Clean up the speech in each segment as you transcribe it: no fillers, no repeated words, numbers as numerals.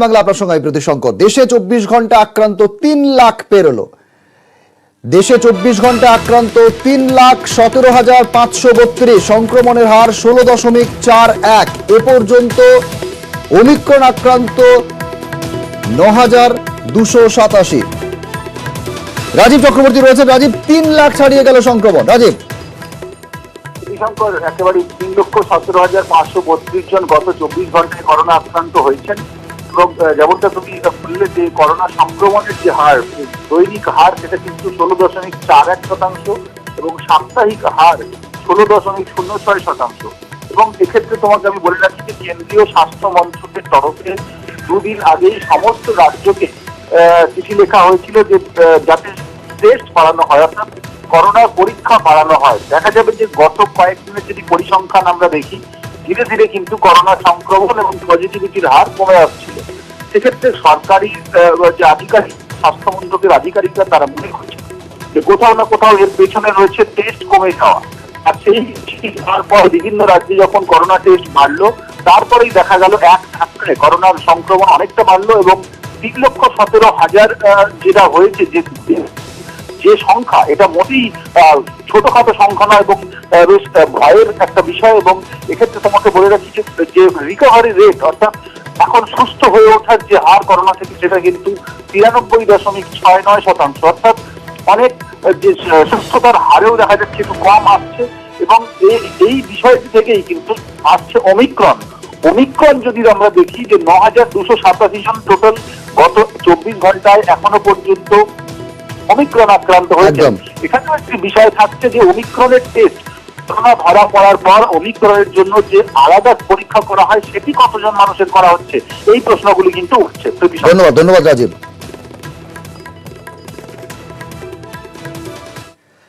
বাংলা আপনার সঙ্গে প্রতি শঙ্কর। দেশে 24 ঘন্টা আক্রান্ত 3 লাখ পেরোলো। দেশে 24 ঘন্টা আক্রান্ত 3,17,532, সংক্রমণের হার 16.41। এ পর্যন্ত ওমিক্রন আক্রান্ত 9,287। রাজীব চক্রবর্তী রয়েছে। রাজীব, 3 লাখ ছাড়িয়ে গেল সংক্রমণ। রাজীব, একেবারে 3,17,532 জন গত 24 ঘন্টায় করোনা আক্রান্ত হয়েছেন এবং যেমনটা তুমি বললে যে করোনা সংক্রমণের যে হার, দৈনিক হার, সেটা কিন্তু 16.41% এবং সাপ্তাহিক হার 16.06%। এবং এক্ষেত্রে তোমাকে আমি বলে রাখি যে কেন্দ্রীয় স্বাস্থ্য মন্ত্রকের তরফে দুদিন আগেই সমস্ত রাজ্যকে চিঠি লেখা হয়েছিল যে যাতে টেস্ট বাড়ানো হয়, অর্থাৎ করোনার পরীক্ষা বাড়ানো হয়। দেখা যাবে যে গত কয়েকদিনের যদি পরিসংখ্যান আমরা দেখি, ধীরে ধীরে কিন্তু করোনা সংক্রমণ এবং পজিটিভিটির হার কমে আসছিল। সেক্ষেত্রে সরকারি যে আধিকারিক, স্বাস্থ্য মন্ত্রকের আধিকারিকরা তারা মনে করছে যে কোথাও না কোথাও এর পেছনে রয়েছে টেস্ট কমে যাওয়া। আর সেই তারপর বিভিন্ন রাজ্যে যখন করোনা টেস্ট বাড়লো, তারপরেই দেখা গেল এক ধাক্কায় করোনার সংক্রমণ অনেকটা বাড়লো এবং 3,17,000 যেটা হয়েছে, যে সংখ্যা, এটা মোটেই ছোটখাটো সংখ্যা নয় এবং বেশ ভয়ের একটা বিষয়। এবং এক্ষেত্রে তোমাকে বলে রাখি যে রিকভারি রেট, অর্থাৎ এখন সুস্থ হয়ে ওঠার যে হার করোনা থেকে, সেটা কিন্তু 93.69%। অর্থাৎ অনেক যে সুস্থতার হারেও দেখা যাচ্ছে একটু কম আসছে। এবং এই বিষয়টি থেকেই কিন্তু আসছে ওমিক্রন। যদি আমরা দেখি যে 9,287 জন টোটাল গত 24 ঘন্টায় এখনো পর্যন্ত ওমিক্রন আক্রান্ত হয়েছে। এখানেও একটি বিষয় থাকছে যে ওমিক্রনের টেস্ট, করোনা ধরা পড়ার পর ওমিক্রনের জন্য যে আলাদা পরীক্ষা করা হয়, সেটি কতজন মানুষের করা হচ্ছে, এই প্রশ্নগুলি কিন্তু উঠছে। ধন্যবাদ রাজীব।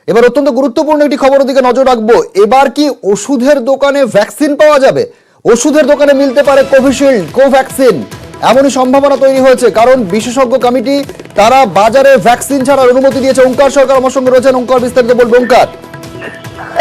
এবার অত্যন্ত গুরুত্বপূর্ণ একটি খবরের দিকে নজর রাখবো। এবার কি ওষুধের দোকানে ভ্যাকসিন পাওয়া যাবে? ওষুধের দোকানে মিলতে পারে কোভিশিল্ড, কোভ্যাক্সিন, এমনই সম্ভাবনা তৈরি হয়েছে। কারণ বিশেষজ্ঞ কমিটি তারা বাজারে ভ্যাকসিন ছাড়ার অনুমতি দিয়েছে। ওঙ্কার সরকার আমার সঙ্গে রয়েছেন। ওঙ্কার, বিস্তারিত বলবো। ওঙ্কার,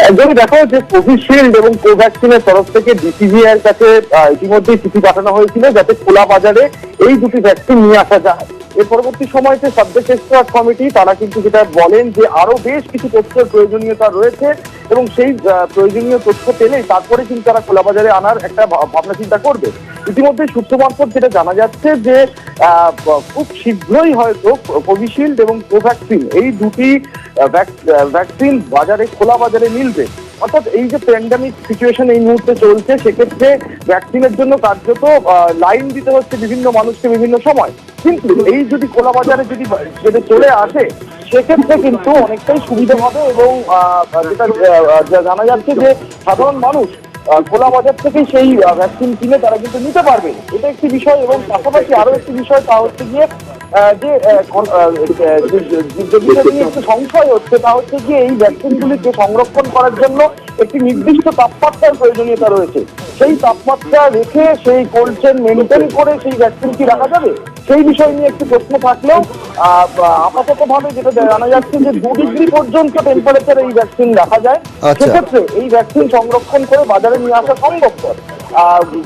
একদমই দেখো যে কোভিশিল্ড এবং কোভ্যাক্সিনের তরফ থেকে ডিসিজিআই এর কাছে ইতিমধ্যেই চিঠি পাঠানো হয়েছিল যাতে খোলা বাজারে এই দুটি ভ্যাকসিন নিয়ে আসা যায়। এর পরবর্তী সময়তে সাবজেক্ট এক্সপার্ট কমিটি তারা কিন্তু যেটা বলেন যে আরো বেশ কিছু তথ্যের প্রয়োজনীয়তা রয়েছে এবং সেই প্রয়োজনীয় তথ্য পেলেই তারপরে কিন্তু তারা খোলা বাজারে আনার একটা ভাবনা চিন্তা করবে। ইতিমধ্যে সূত্র মারফত যেটা জানা যাচ্ছে যে খুব শীঘ্রই হয়তো কোভিশিল্ড এবং কোভ্যাক্সিন এই দুটি ভ্যাকসিন বাজারে, খোলা বাজারে মিলবে। অর্থাৎ এই যে প্যান্ডামিক সিচুয়েশন এই মুহূর্তে চলছে, সেক্ষেত্রে ভ্যাকসিনের জন্য কার্যত লাইন দিতে হচ্ছে বিভিন্ন মানুষকে বিভিন্ন সময়। কিন্তু এই যদি খোলা বাজারে যদি চলে আসে, সেক্ষেত্রে কিন্তু অনেকটাই সুবিধা হবে এবং যেটা জানা যাচ্ছে যে সাধারণ মানুষ খোলা বাজার থেকেই সেই ভ্যাকসিন কিনে তারা কিন্তু নিতে পারবে। এটা একটি বিষয়। এবং পাশাপাশি আরো একটি বিষয়, তা হচ্ছে গিয়ে যে বিষয়টি নিয়ে একটু সংশয় হচ্ছে, তা হচ্ছে গিয়ে এই ভ্যাকসিনগুলিকে সংরক্ষণ করার জন্য একটি নির্দিষ্ট তাপমাত্রার প্রয়োজনীয়তা রয়েছে। সেই তাপমাত্রা রেখে সেই কোল্ড চেন মেনটেন করে সেই ভ্যাকসিন কি রাখা যাবে, সেই বিষয় নিয়ে একটি প্রশ্ন থাকলেও আপাতত ভাবে যেটা জানা যাচ্ছে যে 2 ডিগ্রি পর্যন্ত টেম্পারেচার এই ভ্যাকসিন রাখা যায়। সেক্ষেত্রে এই ভ্যাকসিন সংরক্ষণ করে বাজারে নিয়ে আসা সম্ভবপর।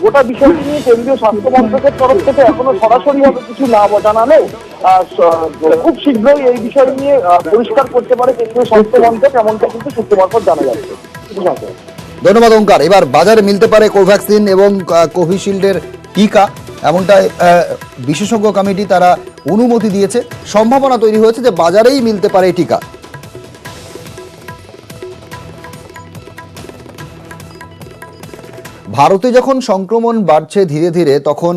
গোটা বিষয়টি নিয়ে কেন্দ্রীয় স্বাস্থ্য মন্ত্রকের তরফ থেকে এখনো সরাসরি ভাবে কিছু না জানালেও খুব শীঘ্রই এই বিষয় নিয়ে পরিষ্কার করতে পারে কেন্দ্রীয় স্বাস্থ্য মন্ত্রক, এমনটা কিন্তু সূত্র মারফত জানা যাচ্ছে। ধন্যবাদ ওঙ্কার। এবার বাজারে মিলতে পারে কোভ্যাক্সিন এবং কোভিশিল্ডের টিকা, এমনটাই বিশেষজ্ঞ কমিটি তারা অনুমতি দিয়েছে। সম্ভাবনা তৈরি হয়েছে যে বাজারেই মিলতে পারে এই টিকা। ভারতে যখন সংক্রমণ বাড়ছে ধীরে ধীরে, তখন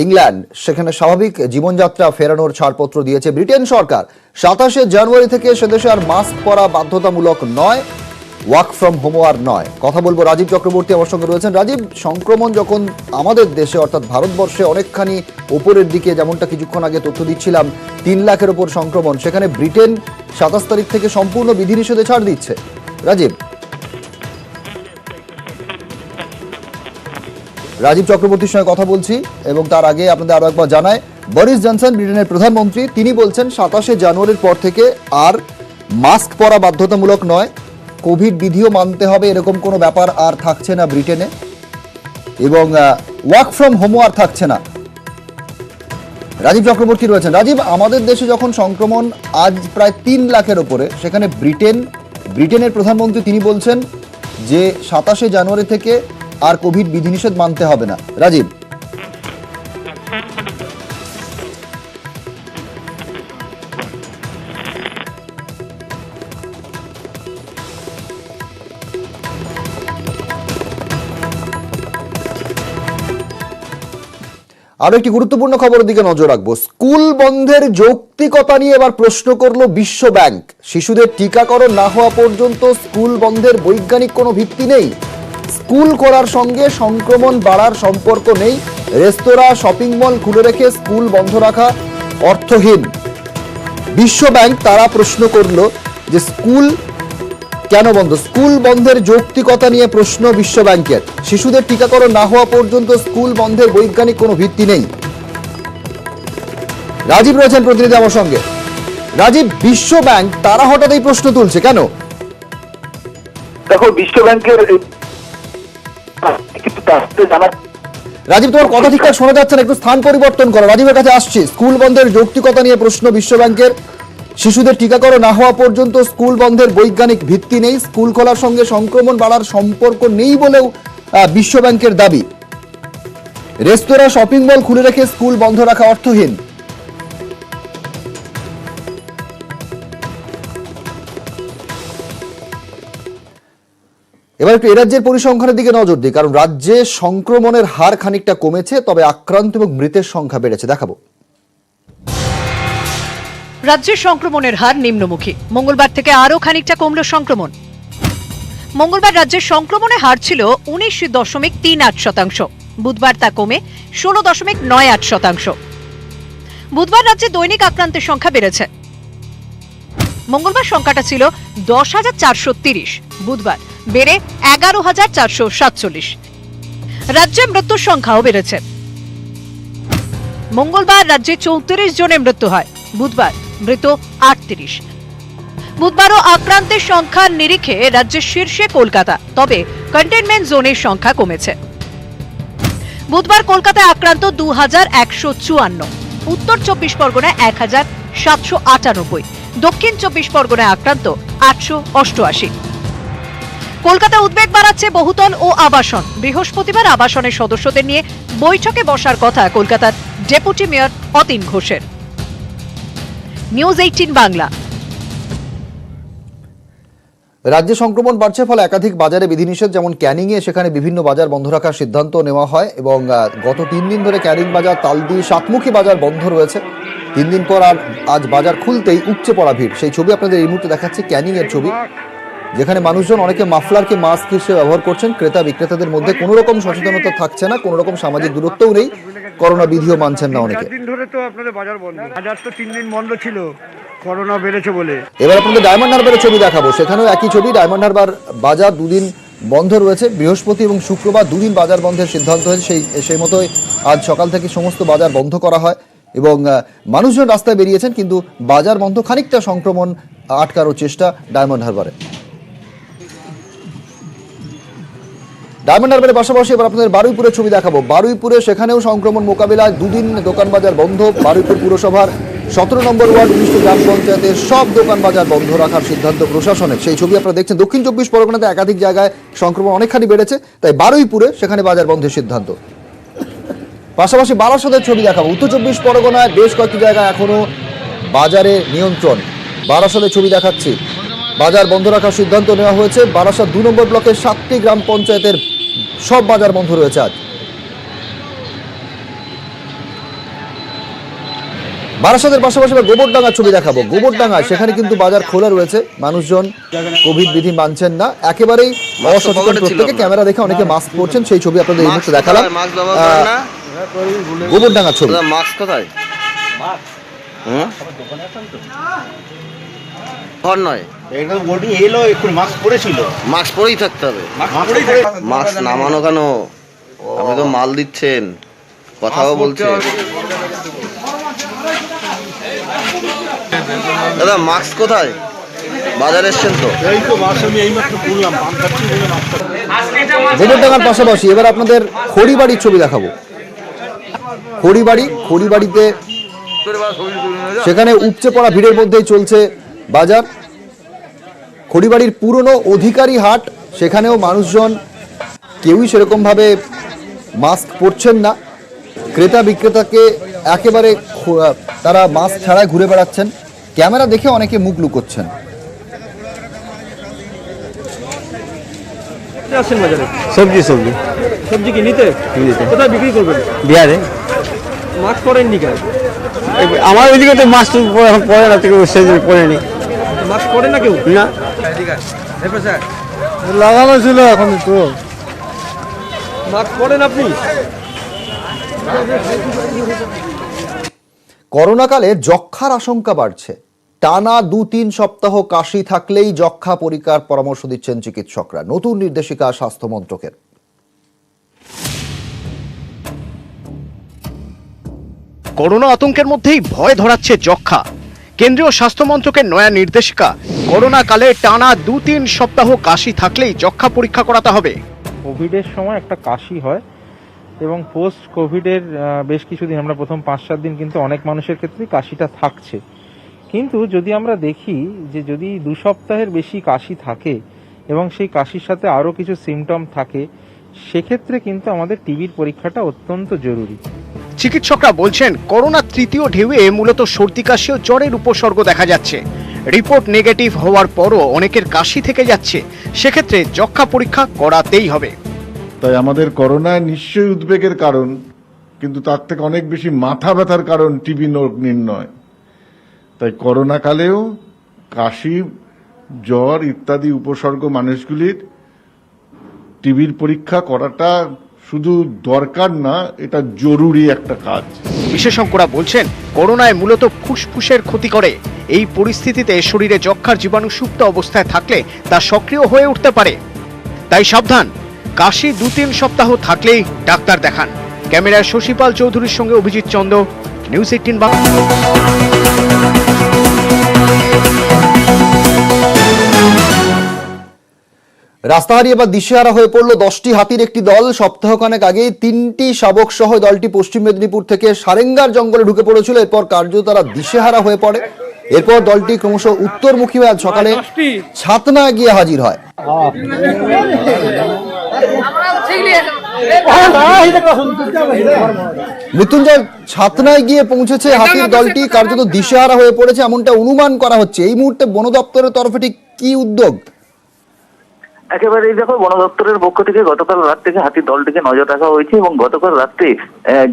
ইংল্যান্ড সেখানে স্বাভাবিক জীবনযাত্রা ফেরানোর ছাড়পত্র দিয়েছে ব্রিটেন সরকার। 27শে জানুয়ারি থেকে সেদেশে আর মাস্ক পরা বাধ্যতামূলক নয়, ওয়ার্ক ফ্রম হোমও আর নয়। কথা বলবো রাজীব চক্রবর্তী আমার সঙ্গে রয়েছেন। রাজীব, সংক্রমণ যখন আমাদের দেশে অর্থাৎ ভারতবর্ষে অনেকখানি ওপরের দিকে, যেমনটা কিছুক্ষণ আগে তথ্য দিচ্ছিলাম 3 লাখের ওপর সংক্রমণ, সেখানে ব্রিটেন 27 তারিখ থেকে সম্পূর্ণ বিধিনিষেধে ছাড় দিচ্ছে। রাজীব চক্রবর্তীর সঙ্গে কথা বলছি এবং তার আগে আপনাদের আরো একবার জানায়, বরিস জনসন ব্রিটেনের প্রধানমন্ত্রী, তিনি বলছেন 27শে জানুয়ারির পর থেকে আর মাস্ক পরা বাধ্যতামূলক নয়, কোভিড বিধিও মানতে হবে, এরকম কোনো ব্যাপার আর থাকছে না ব্রিটেনে, এবং ওয়ার্ক ফ্রম হোমও আর থাকছে না। রাজীব চক্রবর্তী রয়েছেন। রাজীব, আমাদের দেশে যখন সংক্রমণ আজ প্রায় 3 লাখের ওপরে, সেখানে ব্রিটেনের প্রধানমন্ত্রী তিনি বলছেন যে 27শে জানুয়ারি থেকে আর কোভিড বিধিনিষেধ মানতে হবে না। রাজীব, আরো একটি গুরুত্বপূর্ণ খবরের দিকে নজর রাখবো। স্কুল বন্ধের যৌক্তিকতা নিয়ে এবার প্রশ্ন করলো বিশ্ব ব্যাংক। শিশুদের টিকাকরণ না হওয়া পর্যন্ত স্কুল বন্ধের বৈজ্ঞানিক কোনো ভিত্তি নেই। স্কুল করার সঙ্গে সংক্রমণ বাড়ার সম্পর্ক নেই। রেস্তোরাঁ, শপিং মল খুলে রেখে স্কুল বন্ধ রাখা অর্থহীন। বিশ্ব ব্যাংক তারা প্রশ্ন করলো যে স্কুল কেন বন্ধ? স্কুল বন্ধের যৌক্তিকতা নিয়ে প্রশ্ন বিশ্ব ব্যাংকের। শিশুদের টিকাকরণ না হওয়া পর্যন্ত স্কুল বন্ধের বৈজ্ঞানিক কোনো ভিত্তি নেই। রাজীব রয়েছেন প্রতিনিধি আমার সঙ্গে। রাজীব, বিশ্ব ব্যাংক তারা হঠাৎ এই প্রশ্ন তুলছে কেন? দেখো, বিশ্ব ব্যাংকের রাজীব, তোমার কথা ঠিকঠাক শোনা যাচ্ছে না, একটু স্থান পরিবর্তন করো। রাজীবের কাছে আসছি। স্কুল বন্ধের যৌক্তিকতা নিয়ে প্রশ্ন বিশ্ব ব্যাংকের। শিশুদের টিকাকরণ না হওয়া পর্যন্ত স্কুল বন্ধের বৈজ্ঞানিক ভিত্তি নেই। স্কুল খোলার সঙ্গে সংক্রমণ বাড়ার সম্পর্ক নেই বলেও বিশ্ব ব্যাংকের দাবি। রেস্তোরাঁ, শপিং মল খুলে রেখে স্কুল বন্ধ রাখা অর্থহীন। এবার একটু এ রাজ্যের পরিসংখ্যানের দিকে নজর দিই, কারণ রাজ্যে সংক্রমণের হার খানিকটা কমেছে, তবে আক্রান্ত এবং মৃতের সংখ্যা বেড়েছে। দেখাবো। রাজ্যের সংক্রমণের হার নিম্নমুখী। মঙ্গলবার থেকে আরও খানিকটা কমল সংক্রমণ। মঙ্গলবার রাজ্যের সংক্রমণের হার ছিল 19.38%। বুধবার তা কমে 16.98%। বুধবার রাজ্যে দৈনিক আক্রান্তের সংখ্যা বেড়েছে। মঙ্গলবার সংখ্যাটা ছিল 10,430, বুধবার বেড়ে 11,447। রাজ্যে মৃত্যুর সংখ্যাও বেড়েছে। মঙ্গলবার রাজ্যে 34 জনের মৃত্যু হয়, বুধবার মৃত 38। বুধবারও আক্রান্তের সংখ্যার নিরিখে রাজ্যের শীর্ষে কলকাতা, তবে কন্টেনমেন্ট জোনের সংখ্যা কমেছে। বুধবার কলকাতায় আক্রান্ত 2,154, উত্তর 24 পরগনায় 1,798, দক্ষিণ 24 পরগনায় আক্রান্ত 888। কলকাতা উদ্বেগ বাড়াচ্ছে বহুতল ও আবাসন। বৃহস্পতিবার আবাসনের সদস্যদের নিয়ে বৈঠকে বসার কথা কলকাতার ডেপুটি মেয়র অতীন ঘোষের। নিউজ 18 বাংলা। রাজ্যে সংক্রমণ বাড়ছে, ফলে একাধিক বাজারে বিধিনিষেধ, যেমন ক্যানিংয়ে সেখানে বিভিন্ন বাজার বন্ধ রাখার সিদ্ধান্ত নেওয়া হয় এবং গত 3 দিন ধরে ক্যানিং বাজার, তালদি, সাতমুখী বাজার বন্ধ রয়েছে। 3 দিন পর আজ বাজার খুলতেই উপচে পড়া ভিড়। সেই ছবি আপনাদের এই মুহূর্তে দেখাচ্ছি, ক্যানিংয়ের ছবি, যেখানে মানুষজন অনেকে মাফলারকে মাস্ক হিসেবে ব্যবহার করছেন। ক্রেতা বিক্রেতাদের মধ্যে কোনো রকম সচেতনতা থাকছে না, কোনো রকম সামাজিক দূরত্বও নেই, করোনা বিধিও মানছেন না অনেকে। 4 দিন ধরে তো আপনাদের বাজার বন্ধ, বাজার তো 3 দিন বন্ধ ছিল করোনা বেড়েছে বলে। এবার আপনাদের ডায়মন্ড হারবারের ছবি দেখাবো। সেখানেও একই ছবি, ডায়মন্ড হারবার বাজার 2 দিন বন্ধ রয়েছে। বৃহস্পতি এবং শুক্রবার 2 দিন বাজার বন্ধের সিদ্ধান্ত হয়েছে। সেই মতোই আজ সকাল থেকে সমস্ত বাজার বন্ধ করা হয় এবং মানুষজন রাস্তায় বেরিয়েছেন, কিন্তু বাজার বন্ধ। খানিকটা সংক্রমণ আটকানোর চেষ্টা ডায়মন্ড হারবারে। ডায়মন্ড হারবারের পাশাপাশি এবার আপনাদের বারুইপুরের ছবি দেখাবো। বারুইপুরে সেখানেও সংক্রমণ মোকাবিলায় 2 দিন দোকান বাজার বন্ধ। বারুইপুর পুরসভার 17 নম্বর ওয়ার্ড 19 গ্রাম পঞ্চায়েতের সব দোকান বাজার বন্ধ রাখার সিদ্ধান্ত প্রশাসনের। সেই ছবি আপনারা দেখছেন। দক্ষিণ 24 পরগনাতে একাধিক জায়গায় সংক্রমণ অনেকখানি বেড়েছে, তাই বারুইপুরে সেখানে বাজার বন্ধের সিদ্ধান্ত। পাশাপাশি বারাসতের ছবি দেখাবো। উত্তর 24 পরগনায় বেশ কয়েকটি জায়গায় এখনো বাজারে নিয়ন্ত্রণ। বারাসতের ছবি দেখাচ্ছি, বাজার বন্ধ রাখার সিদ্ধান্ত নেওয়া হয়েছে। বারাসত 2 নম্বর ব্লকের 7টি গ্রাম পঞ্চায়েতের সব বাজার বন্ধ রয়েছে আজ। বারাসতের পাশাপাশি গোবরডাঙ্গার ছবি দেখাবো। গোবরডাঙ্গায় সেখানে কিন্তু বাজার খোলা রয়েছে, মানুষজন কোভিড বিধি মানছেন না, একেবারেই অসচেতন। প্রত্যেকে ক্যামেরা দেখে অনেকে মাস্ক পরছেন, সেই ছবি আপনাদের এই মুহূর্তে দেখালাম। গোবরডাঙ্গার ছবি। মাস্ক কোথায়? ঘর নয়, মাস্ক পরেই থাকতে হবে। মাস্ক নামানো কেন? আপনি তো মাল দিচ্ছেন, কথাও বলছেন। দাদা মাস্ক কোথায়? বাজারে এসছেন তো? গোবরডাঙ্গার পাশাপাশি এবার আপনাদের খড়িবাড়ির ছবি দেখাবো। খড়িবাড়িতে সেখানে উপচে পড়া ভিড়ের মধ্যেই চলছে বাজার। খড়িবাড়ির পুরনো অধিকারী হাট, সেখানেও মানুষজন কেউই সেরকম ভাবে মাস্ক পরছেন না। ক্রেতা বিক্রেতাকে একেবারে তারা মাস্ক ছাড়াই ঘুরে বেড়াচ্ছেন। ক্যামেরা দেখে অনেকে মুখ লুকোচ্ছেন। আসছেন বাজারে সবজি সবজি কি নিতে কোথায় বিক্রি করবেন? বিহারে। মাস্ক পরেননি কেন? আমার ওইদিকে তো মাছ এখন পরে না, থেকে সেদিন পরেনি। মাস্ক পরেন না কেউ? না, লাগানো ছিল, এখন তো মাস্ক পরেন আপনি? করোনাকালে যক্ষ্মার আশঙ্কা বাড়ছে। টানা 2-3 সপ্তাহ কাশি থাকলেই যক্ষ্মা পরীক্ষার পরামর্শ দিচ্ছেন চিকিৎসকরা। নতুন নির্দেশিকা স্বাস্থ্য মন্ত্রকের। করোনা আতঙ্কের মধ্যেই ভয় ধরাচ্ছে যক্ষ্মা। কেন্দ্রীয় স্বাস্থ্য মন্ত্রকের নয়া নির্দেশিকা, করোনা কালে টানা 2-3 সপ্তাহ কাশি থাকলেই যক্ষ্মা পরীক্ষা করাতে হবে। কোভিডের সময় একটা কাশি হয় এবং পোস্ট কোভিডের বেশ কিছুদিন, আমরা প্রথম 5-7 দিন কিন্তু অনেক মানুষের ক্ষেত্রেই কাশিটা থাকছে। কিন্তু যদি আমরা দেখি যে যদি 2 সপ্তাহের বেশি কাশি থাকে এবং সেই কাশির সাথে আরও কিছু সিমটম থাকে, সেক্ষেত্রে কিন্তু আমাদের টিবির পরীক্ষাটা অত্যন্ত জরুরি। চিকিৎসকরা বলছেন, করোনা তৃতীয় ঢেউয়ে মূলত সর্দি কাশি ও জ্বরের উপসর্গ দেখা যাচ্ছে। রিপোর্ট নেগেটিভ হওয়ার পরও অনেকের কাশি থেকে যাচ্ছে, সেক্ষেত্রে যক্ষ্মা পরীক্ষা করাতেই হবে। তাই আমাদের করোনা নিশ্চয়ই উদ্বেগের কারণ, কিন্তু তার থেকে অনেক বেশি মাথা ব্যথার কারণ টিবি নির্ণয়। তাই করোনা কালেও কাশি, জ্বর ইত্যাদি উপসর্গ মানুষগুলির টিবির পরীক্ষা করাটা শুধু দরকার না, এটা জরুরি একটা কাজ। বিশেষজ্ঞরা বলছেন, করোনায় মূলত ফুসফুসের ক্ষতি করে। এই পরিস্থিতিতে শরীরে যক্ষ্মার জীবাণু সুপ্ত অবস্থায় থাকলে তা সক্রিয় হয়ে উঠতে পারে। তাই সাবধান, কাশি 2-3 সপ্তাহ থাকলেই ডাক্তার দেখান। ক্যামেরায় শশীপাল চৌধুরীর সঙ্গে অভিজিৎ চন্দ্র, নিউজ 18 বাংলা। রাস্তাহারি এবার দিশেহারা হয়ে পড়ল 10টি হাতির একটি দল। সপ্তাহখানেক আগেই 3টি শাবক সহ দলটি পশ্চিম মেদিনীপুর থেকে সারেঙ্গার জঙ্গলে ঢুকে পড়েছিল। এরপর কার্যত তারা দিশেহারা হয়ে পড়ে। এরপর দলটি ক্রমশ উত্তরমুখী হয়ে আজ সকালে ছাতনায় গিয়ে হাজির হয়। মৃত্যুঞ্জয়, ছাতনায় গিয়ে পৌঁছেছে হাতির দলটি, কার্যত দিশেহারা হয়ে পড়েছে এমনটা অনুমান করা হচ্ছে। এই মুহূর্তে বন দপ্তরের তরফে ঠিক কি উদ্যোগ? একেবারে দেখো, বন দপ্তরের পক্ষ থেকে গতকাল রাত থেকে হাতির দলটিকে নজর রাখা হয়েছে এবং গতকাল রাত্রে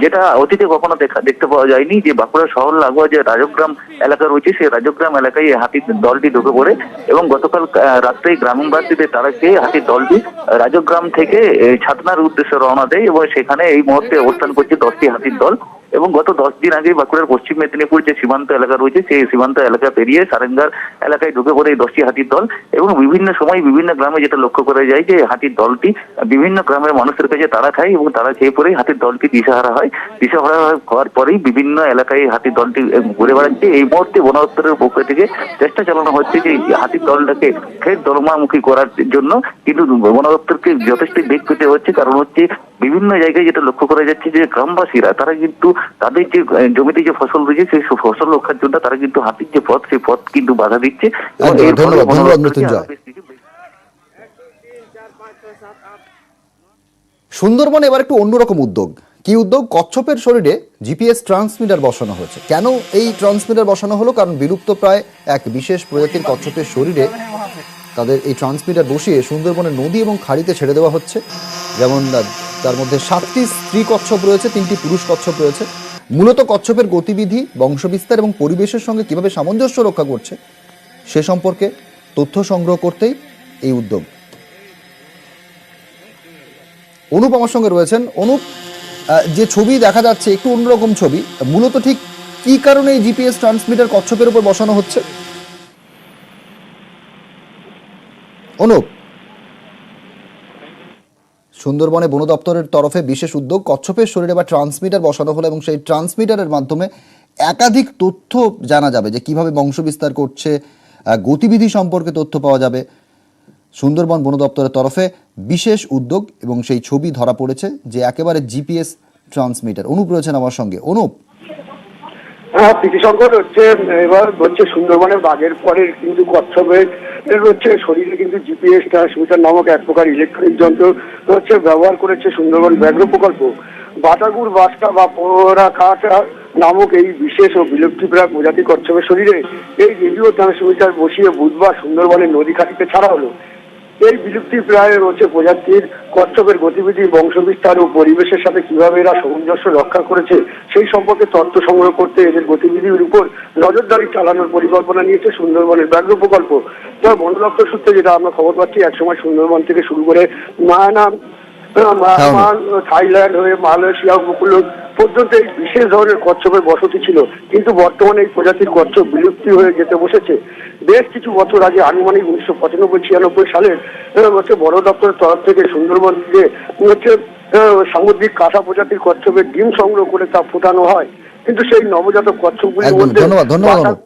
যেটা অতীতে কখনো দেখতে পাওয়া যায়নি, যে বাঁকুড়া শহর লাগোয়া যে রাজগ্রাম এলাকা রয়েছে, সেই রাজগ্রাম এলাকায় হাতির দলটি ঢুকে পড়ে এবং গতকাল রাত্রে গ্রামবাসীদের তারা খেয়ে হাতির দলটি রাজগ্রাম থেকে ছাতনার উদ্দেশ্যে রওনা দেয় এবং সেখানে এই মুহূর্তে অবস্থান করছে 10টি হাতির দল। এবং গত 10 দিন আগে বাঁকুড়ার পশ্চিম মেদিনীপুর যে সীমান্ত এলাকা রয়েছে, সেই সীমান্ত এলাকা পেরিয়ে সারেঙ্গার এলাকায় ঢুকে পড়ে এই 10টি হাতির দল। এবং বিভিন্ন সময় বিভিন্ন গ্রামে যেটা লক্ষ্য করা যায় যে হাতির দলটি বিভিন্ন গ্রামের মানুষের কাছে তারা খায় এবং তারা খেয়ে পড়েই হাতির দলটি দিশাহারা হয়। দিশাহারা হওয়ার পরেই বিভিন্ন এলাকায় হাতির দলটি ঘুরে বেড়াচ্ছে। এই মুহূর্তে বন দপ্তরের পক্ষ থেকে চেষ্টা চালানো হচ্ছে যে হাতির দলটাকে ফের দলমামুখী করার জন্য, কিন্তু বন দপ্তরকে যথেষ্ট বেগ পেতে হচ্ছে। কারণ হচ্ছে বিভিন্ন জায়গায় যেটা লক্ষ্য করা যাচ্ছে যে গ্রামবাসীরা তারা কিন্তু তাদের যে জমিতে যে ফসল রয়েছে সেই ফসল রক্ষার জন্য তারা কিন্তু হাতির যে পথ, সেই পথ কিন্তু বাধা দিচ্ছে। ধন্যবাদ মৃত্যুঞ্জয়। সুন্দরবনে এবার একটু অন্যরকম উদ্যোগ। কি উদ্যোগ? কচ্ছপের শরীরে জিপিএস ট্রান্সমিটার বসানো হয়েছে। কেন এই ট্রান্সমিটার বসানো হলো? কারণ বিলুপ্ত প্রায় এক বিশেষ প্রজাতির কচ্ছপের শরীরে তাদের এই ট্রান্সমিটার বসিয়ে সুন্দরবনের নদী এবং খাড়িতে ছেড়ে দেওয়া হচ্ছে। যেমন তার মধ্যে 7টি স্ত্রী কচ্ছপ রয়েছে, 3টি পুরুষ কচ্ছপ রয়েছে। মূলত কচ্ছপের গতিবিধি, বংশবিস্তার এবং পরিবেশের সঙ্গে কিভাবে সামঞ্জস্য রক্ষা করছে সে সম্পর্কে তথ্য সংগ্রহ করতেই এই উদ্যোগ। অনুপ আমার সঙ্গে রয়েছেন। অনুপ, যে ছবি দেখা যাচ্ছে একটু অন্যরকম ছবি, মূলত ঠিক কি কারণে এই জিপিএস ট্রান্সমিটার কচ্ছপের উপর বসানো হচ্ছে? অনুপ, সুন্দরবনে বন দপ্তরের তরফে বিশেষ উদ্যোগ, কচ্ছপের শরীরে বা ট্রান্সমিটার বসানো হলো এবং সেই ট্রান্সমিটারের মাধ্যমে একাধিক তথ্য জানা যাবে, যে কিভাবে বংশবিস্তার করছে, গতিবিধি সম্পর্কে তথ্য পাওয়া যাবে। সুন্দরবন বন দপ্তরের তরফে বিশেষ উদ্যোগ এবং সেই ছবি ধরা পড়েছে যে একেবারে জিপিএস ট্রান্সমিটার। অনুপ রয়েছেন আমার সঙ্গে। অনুপ, হ্যাঁ, প্রীতিশঙ্কর হচ্ছে এবার হচ্ছে সুন্দরবনের বাঘের পরে কিন্তু কচ্ছপের হচ্ছে শরীরে কিন্তু জিপিএস ট্রান্সমিটার নামক এক প্রকার ইলেকট্রনিক যন্ত্র হচ্ছে ব্যবহার করেছে সুন্দরবন ব্যাঘ্র প্রকল্প। বাটাগুড় বাসকা বা পোড়া কাটা নামক এই বিশেষ ও বিলুপ্তিপ্রায় প্রজাতি কচ্ছপের শরীরে এই রেডিও ট্রান্সমিটার বসিয়ে বুধবার সুন্দরবনের নদী ঘাটিতে ছাড়া হলো। এই বিলুপ্তি প্রায় হচ্ছে প্রজাতির কচ্ছপের গতিবিধি, বংশবিস্তার ও পরিবেশের সাথে কিভাবে এরা সামঞ্জস্য রক্ষা করেছে সেই সম্পর্কে তথ্য সংগ্রহ করতে এদের গতিবিধির উপর নজরদারি চালানোর পরিকল্পনা নিয়েছে সুন্দরবনের ব্যাঘ্র প্রকল্প। তবে বন দপ্তর সূত্রে যেটা আমরা খবর পাচ্ছি, একসময় সুন্দরবন থেকে শুরু করে মায়ানাম, মায়ানমার, থাইল্যান্ড হয়ে মালয়েশিয়া উপকূল পর্যন্ত এই বিশেষ ধরনের কচ্ছপের বসতি ছিল, কিন্তু বর্তমানে এই প্রজাতির কচ্ছপ বিলুপ্তি হয়ে যেতে বসেছে। বেশ কিছু বছর আগে আনুমানিক 1995-96 সালের হচ্ছে বন দপ্তরের তরফ থেকে সুন্দরবন থেকে হচ্ছে সামুদ্রিক কাঁটা প্রজাতির কচ্ছপের ডিম সংগ্রহ করে তা ফোটানো হয়, কিন্তু সেই নবজাতক কচ্ছপগুলির একদম মধ্যে ধন্যবাদ।